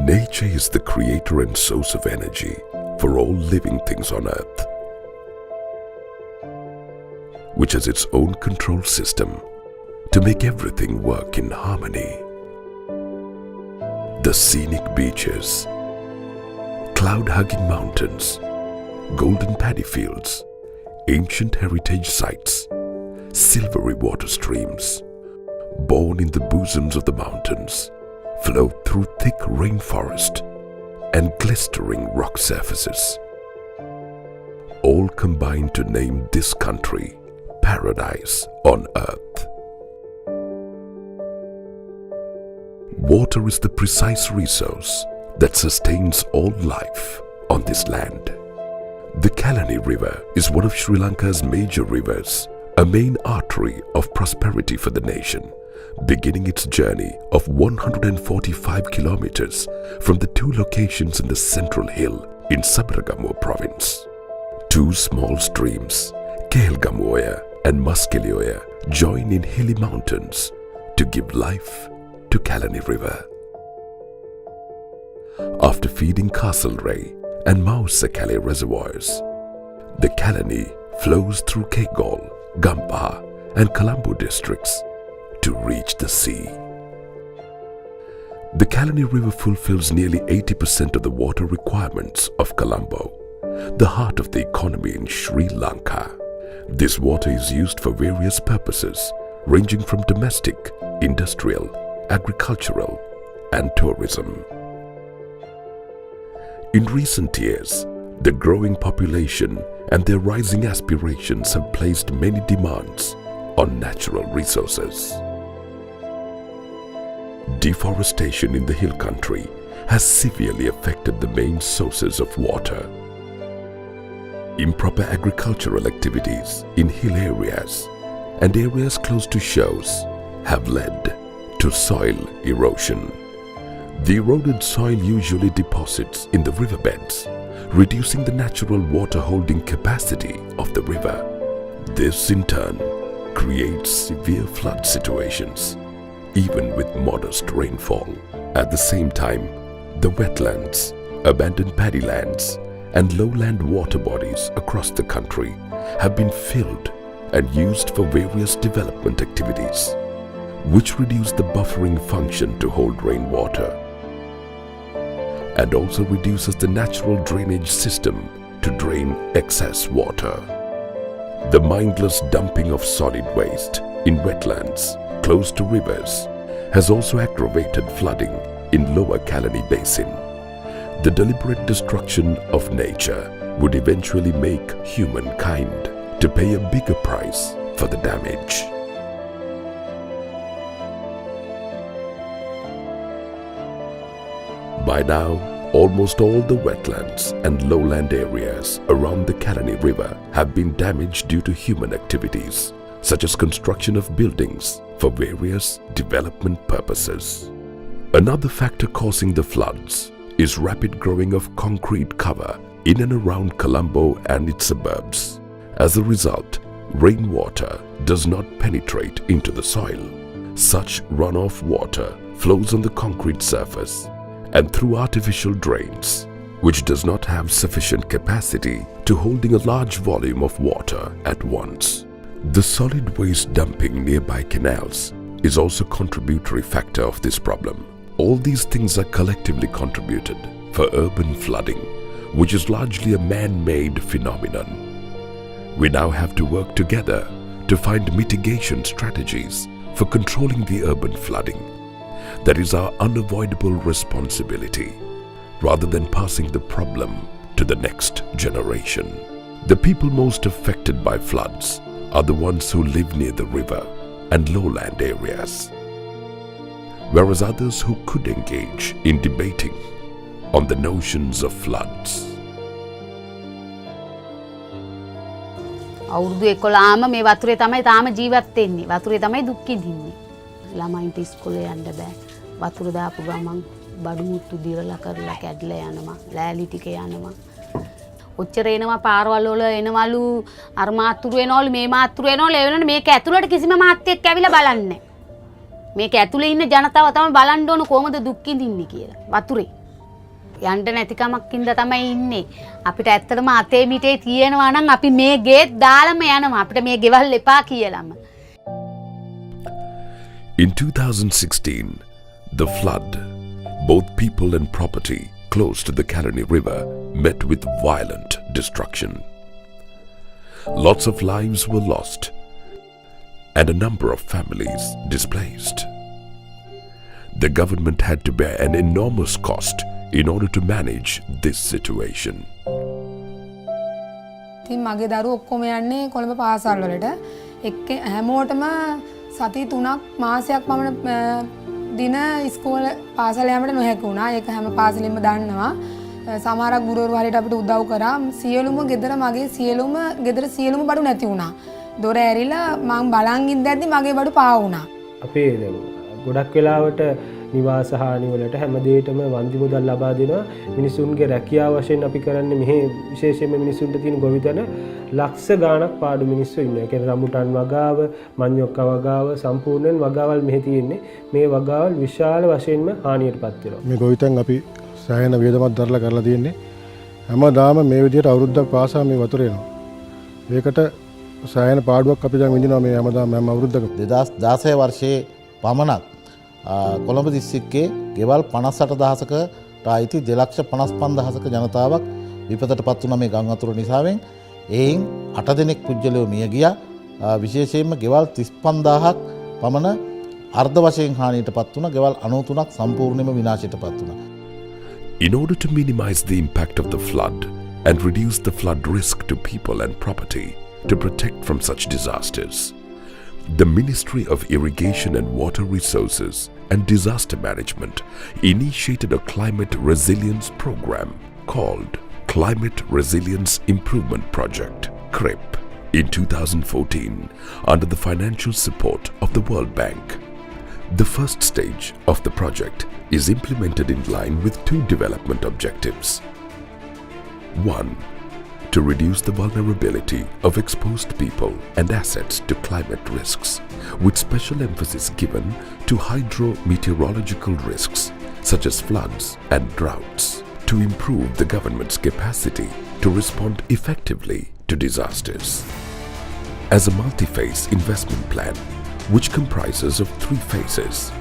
Nature is the creator and source of energy for all living things on earth, which has its own control system to make everything work in harmony. The scenic beaches, cloud-hugging mountains, golden paddy fields, ancient heritage sites, silvery water streams, born in the bosoms of the mountains, flow through thick rainforest and glistering rock surfaces, all combine to name this country paradise on earth. Water is the precise resource that sustains all life on this land. The Kelani River is one of Sri Lanka's major rivers, a main artery of prosperity for the nation, beginning its journey of 145 kilometers from the two locations in the Central Hill in Sabaragamuwa province. Two small streams, Kelgamuoya and Muskelioya, join in hilly mountains to give life to Kelani River. After feeding Castlereagh and Mount Sakale reservoirs, the Kelani flows through Kegol, Gampaha and Colombo districts to reach the sea. The Kelani River fulfills nearly 80% of the water requirements of Colombo, the heart of the economy in Sri Lanka. This water is used for various purposes ranging from domestic, industrial, agricultural and tourism. In recent years, the growing population and their rising aspirations have placed many demands on natural resources. Deforestation in the hill country has severely affected the main sources of water. Improper agricultural activities in hill areas and areas close to shores have led to soil erosion. The eroded soil usually deposits in the riverbeds, reducing the natural water holding capacity of the river. This in turn creates severe flood situations, even with modest rainfall. At the same time, the wetlands, abandoned paddy lands, and lowland water bodies across the country have been filled and used for various development activities, which reduce the buffering function to hold rainwater, and also reduces the natural drainage system to drain excess water. The mindless dumping of solid waste in wetlands close to rivers has also aggravated flooding in Lower Kelani Basin. The deliberate destruction of nature would eventually make humankind to pay a bigger price for the damage. By now, almost all the wetlands and lowland areas around the Kelani River have been damaged due to human activities, such as construction of buildings for various development purposes. Another factor causing the floods is rapid growing of concrete cover in and around Colombo and its suburbs. As a result, rainwater does not penetrate into the soil. Such runoff water flows on the concrete surface and through artificial drains, which does not have sufficient capacity to holding a large volume of water at once. The solid waste dumping nearby canals is also a contributory factor of this problem. All these things are collectively contributed for urban flooding, which is largely a man-made phenomenon. We now have to work together to find mitigation strategies for controlling the urban flooding. That is our unavoidable responsibility, rather than passing the problem to the next generation. The people most affected by floods are the ones who live near the river and lowland areas, whereas others who could engage in debating on the notions of floods. අවුරුදු 11ම මේ වතුරේ තමයි තාම ජීවත් වෙන්නේ. වතුරේ තමයි දුක් විඳින්නේ. ළමයින්ට ඉස්කෝලේ යන්න බෑ. වතුර දාපු ගමන් බඩු මුට්ටු දිරලා කරලා කැඩලා යනවා. ලෑලි ටික යනවා. ඔච්චර එනවා පාරවල් වල එනවලු අර මාතුරු එනවලු මේ මාතුරු එනවලු ඒ වෙනකොට මේක ඇතුළට කිසිම මාත්‍යෙක් ඇවිල්ලා බලන්නේ නැහැ. මේක ඇතුලේ ඉන්න ජනතාව තමයි බලන්න ඕන කොහොමද දුක් විඳින්නේ කියලා. වතුරේ යන්න නැතිකමක් ඉඳලා තමයි ඉන්නේ. අපිට ඇත්තටම අතේ මිටේ තියෙනවා නම් අපි මේ ගේට් දාලම යනවා. අපිට මේ ගෙවල් එපා කියලාම. In 2016, the flood, both people and property close to the Kelani River met with violent destruction. Lots of lives were lost and a number of families displaced. The government had to bear an enormous cost in order to manage this situation. ඉතින් මගේ දරුවෝ ඔක්කොම යන්නේ කොළඹ පාසල් වලට. එක්ක හැමෝටම සති 3ක් මාසයක් පමණ දින ඉස්කෝල පාසල යාමට නොහැකි වුණා. ඒක හැම පාසලෙම දන්නවා. සමහරක් ගුරුවරු හරියට අපිට උදව් කරා. සියලුම ගෙදර මගේ සියලුම බඩු නැති වුණා. දොර ඇරිලා මම බලන් ඉඳද්දි මගේ බඩු පා වුණා. අපේ ගොඩක් වෙලාවට නිවාස හානි වලට හැම දෙයකටම වන්දි මුදල් ලබා දෙනවා. මිනිසුන්ගේ රැකියාව වශයෙන් අපි කරන්නේ මෙහි විශේෂයෙන්ම මිනිසුන්ට තියෙන ගොවිතැන ලක්ෂ ගාණක් පාඩු මිනිස්සු ඉන්නවා. ඒ කියන්නේ රඹුටන් වගාව, මඤ්ඤොක්ක වගාව සම්පූර්ණයෙන් වගාවල් මෙහි තියෙන්නේ. මේ වගාවල් විශාල වශයෙන්ම හානියටපත් වෙනවා. මේ ගොවිතැන් අපි සෑහෙන වියදමක් දරලා කරලා තියෙන්නේ. හැමදාම මේ විදිහට අවුරුද්දක් පාසා මේ වතුර එනවා. ඒකට සෑහෙන පාඩුවක් අපි දැන් විඳිනවා මේ හැම අවුරුද්දකම. 2016 වර්ෂයේ පමණක් කොළඹ දිස්ත්‍රික්කයේ ගෙවල් 58000කට අයිති 2,55,000ක ජනතාවක් විපතටපත් වුණා මේ ගම් වතුර නිසාවෙන්. එයින් 8 දෙනෙක් පුජ්‍යලයෝ මිය ගියා. විශේෂයෙන්ම ගෙවල් 35000ක් පමණ අර්ධ වශයෙන් හානියටපත් වුණා. ගෙවල් 93ක් සම්පූර්ණයෙන්ම විනාශයටපත් වුණා. In order to minimize the impact of the flood and reduce the flood risk to people and property to protect from such disasters, the Ministry of Irrigation and Water Resources and Disaster Management initiated a climate resilience program called Climate Resilience Improvement Project, Crip, in 2014 under the financial support of the World Bank. The first stage of the project is implemented in line with 2 development objectives. 1. To reduce the vulnerability of exposed people and assets to climate risks, with special emphasis given to hydrometeorological risks such as floods and droughts, to improve the government's capacity to respond effectively to disasters. As a multi-phase investment plan, which comprises of 3 phases,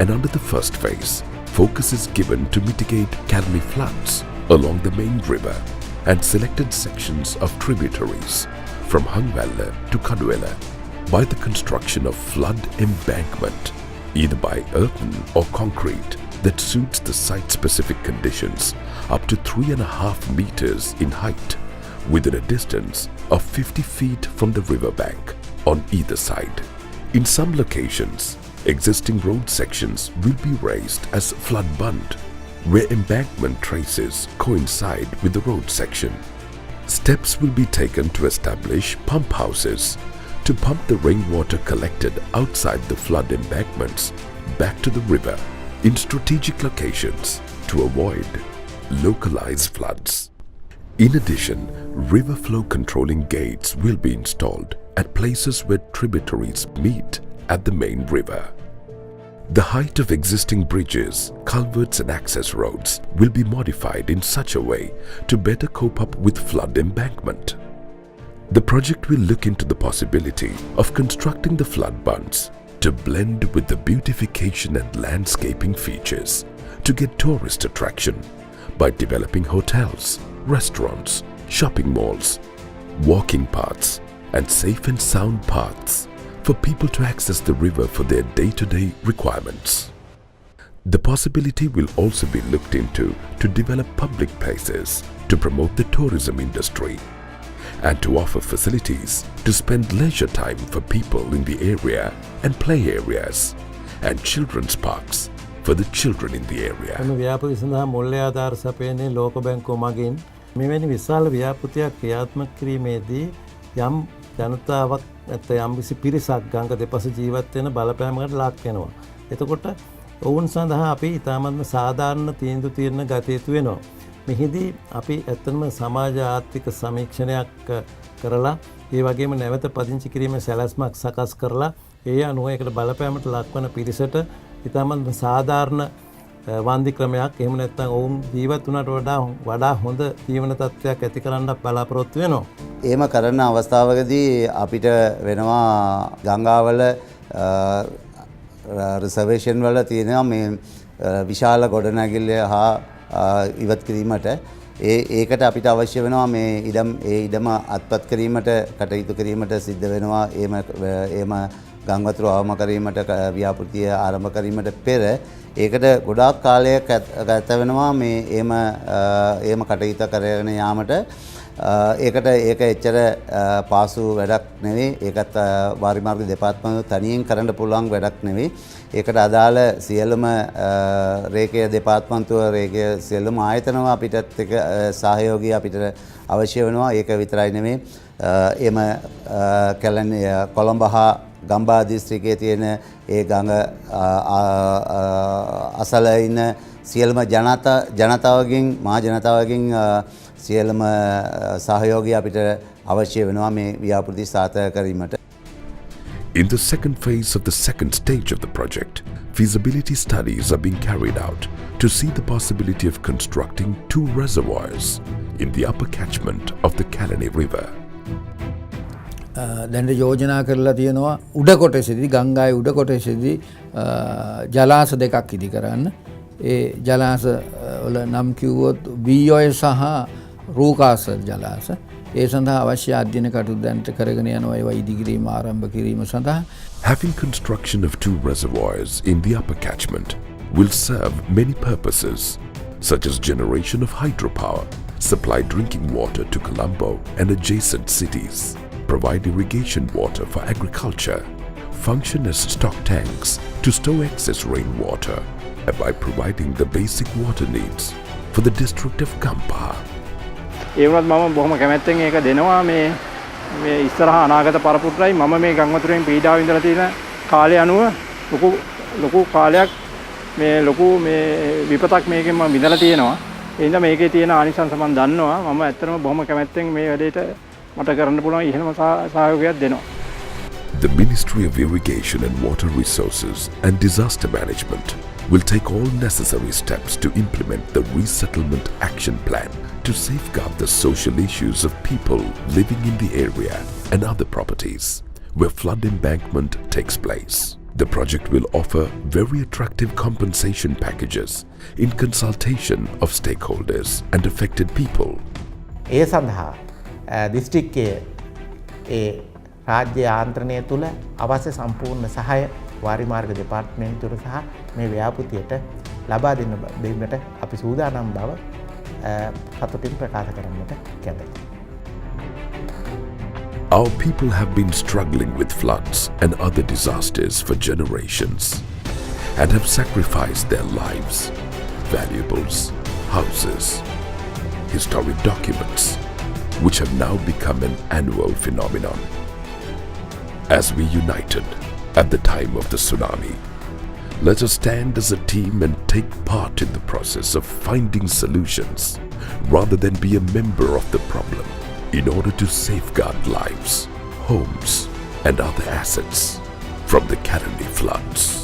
and under the first phase, focus is given to mitigate Kelani floods along the main river and selected sections of tributaries from Hangwella to Kadwella by the construction of flood embankment, either by earthen or concrete that suits the site-specific conditions up to 3.5 meters in height within a distance of 50 feet from the riverbank on either side. In some locations, existing road sections will be raised as flood bund, where embankment traces coincide with the road section. Steps will be taken to establish pump houses to pump the rainwater collected outside the flood embankments back to the river in strategic locations to avoid localized floods. In addition, river flow controlling gates will be installed at places where tributaries meet at the main river. The height of existing bridges, culverts and access roads will be modified in such a way to better cope up with flood embankment. The project will look into the possibility of constructing the flood bunds to blend with the beautification and landscaping features to get tourist attraction by developing hotels, restaurants, shopping malls, walking paths and safe and sound paths for people to access the river for their day-to-day requirements. The possibility will also be looked into to develop public places to promote the tourism industry and to offer facilities to spend leisure time for people in the area and play areas and children's parks for the children in the area. ව්‍යාපෘති සඳහා මුල්‍ය ආධාර සපයන්නේ ලෝක බැංකුව මගින් මෙවැනි විශාල ව්‍යාපෘතියක් ක්‍රියාත්මක කිරීමේදී යම් ජනතාවක් නැත්නම් යම්කිසි පිරිසක් ගංගා දෙපස ජීවත් වෙන බලපෑමකට ලක් වෙනවා. එතකොට ඔවුන් සඳහා අපි ඊටමත්ම සාධාරණ තීන්දුව తీරන ගත යුතු වෙනවා. මෙහිදී අපි ඇත්තම සමාජ ආර්ථික සමීක්ෂණයක් කරලා ඒ වගේම නැවත පදිංචි කිරීමේ සැලැස්මක් සකස් කරලා ඒ අනුව ඒකට බලපෑමට ලක්වන පිරිසට ඊටමත්ම සාධාරණ වන්දි ක්‍රමයක් එහෙම නැත්නම් ඔවුන් ජීවත් වුණාට වඩා හොඳ ජීවන තත්ත්වයක් ඇති කරන්න බලාපොරොත්තු වෙනවා. එහෙම කරන අවස්ථාවකදී අපිට වෙනවා ගංගාවල රිසර්වේෂන් වල තියෙනවා මේ විශාල ගොඩනැගිල්ල හා ඉවත් කිරීමට ඒකට අපිට අවශ්‍ය වෙනවා මේ ඉඩම අත්පත් කිරීමට කටයුතු කිරීමට සිද්ධ වෙනවා. එහෙම ගංගා වතුර අවම කිරීමට ව්‍යාපෘතිය ආරම්භ කිරීමට පෙර ඒකට ගොඩාක් කාලයක් ගත වෙනවා මේ එහෙම කටයුතු කරගෙන යාමට. ඒක එච්චර පාසු වැඩක් නෙවෙයි. ඒකත් වාරිමාර්ග දෙපාර්තමේන්තුව තනියෙන් කරන්න පුළුවන් වැඩක් නෙවෙයි. ඒකට අදාළ සියලුම රේඛීය දෙපාර්තමේන්තුව රේඛීය සියලුම ආයතන අපිටත් එක සහයෝගී අපිට අවශ්‍ය වෙනවා. ඒක විතරයි නෙවෙයි. එම කැලණි කොළඹ හා ගම්බා දිස්ත්‍රික්කයේ තියෙන ඒ ගඟ අසල ඉන්න සියලුම ජනතාවගෙන් මහා ජනතාවගෙන් සියලුම සහයෝගය අපිට අවශ්‍ය වෙනවා මේ ව්‍යාපෘති සාර්ථක කිරීමට. In the second phase of the second stage of the project, feasibility studies are being carried out to see the possibility of constructing 2 reservoirs in the upper catchment of the Kelani River. දැන් යෝජනා කරලා තියෙනවා උඩ කොටසේදී ගංගාවේ උඩ සෙදි ජලාශ දෙකක් ඉදි කරන්න. ඒ ජලාශ වල නම් කිව්වොත් BOS සහ රූකාස ජලාශ. ඒ සඳහා අවශ්‍ය අධ්‍යයන කටයුතු දැන්ට කරගෙන යනවා ඒවා ඉදි කිරීම ආරම්භ කිරීම සඳහා. Having construction of 2 reservoirs in the upper catchment will serve many purposes, such as generation of hydropower, supply drinking water to Colombo and adjacent cities, provide irrigation water for agriculture, function as stock tanks to store excess rainwater, and by providing the basic water needs for the district of Kampa. ඒ වුණත් මම බොහොම කැමැත්තෙන් ඒක දෙනවා මේ ඉස්සරහ අනාගත පරපුරටයි මම මේ ගම් වතුරෙන් පීඩාව විඳලා තියෙන කාලය අනුව ලොකු කාලයක් මේ ලොකු මේ විපතක් මේකෙන් මම විඳලා තියෙනවා. ඒ හින්දා මේකේ තියෙන ආනිසංස මම දන්නවා. මම ඇත්තටම බොහොම කැමැත්තෙන් මේ වැඩේට මට කරන්න පුළුවන් ඉහළම සහයෝගයක් දෙනවා. The Ministry of Irrigation and Water Resources and Disaster Management will take all necessary steps to implement the resettlement action plan to safeguard the social issues of people living in the area and other properties where flood embankment takes place. The project will offer very attractive compensation packages in consultation of stakeholders and affected people. ඒ සඳහා දිස්ත්‍රික්කයේ ඒ රාජ්‍ය ආන්ත්‍රණය තුළ අවශ්‍ය සම්පූර්ණ සහාය වාරිමාර්ග දෙපාර්තමේන්තුවට සහ මේ ව්‍යාපෘතියට ලබා දෙන්නට අපි සූදානම් බව සතුටින් ප්‍රකාශ කරන්නට කැමැතියි. Our people have been struggling with floods and other disasters for generations and have sacrificed their lives, valuables, houses, historic documents, which have now become an annual phenomenon. As we united at the time of the tsunami, let us stand as a team and take part in the process of finding solutions rather than be a member of the problem in order to safeguard lives, homes and other assets from the Kelani floods.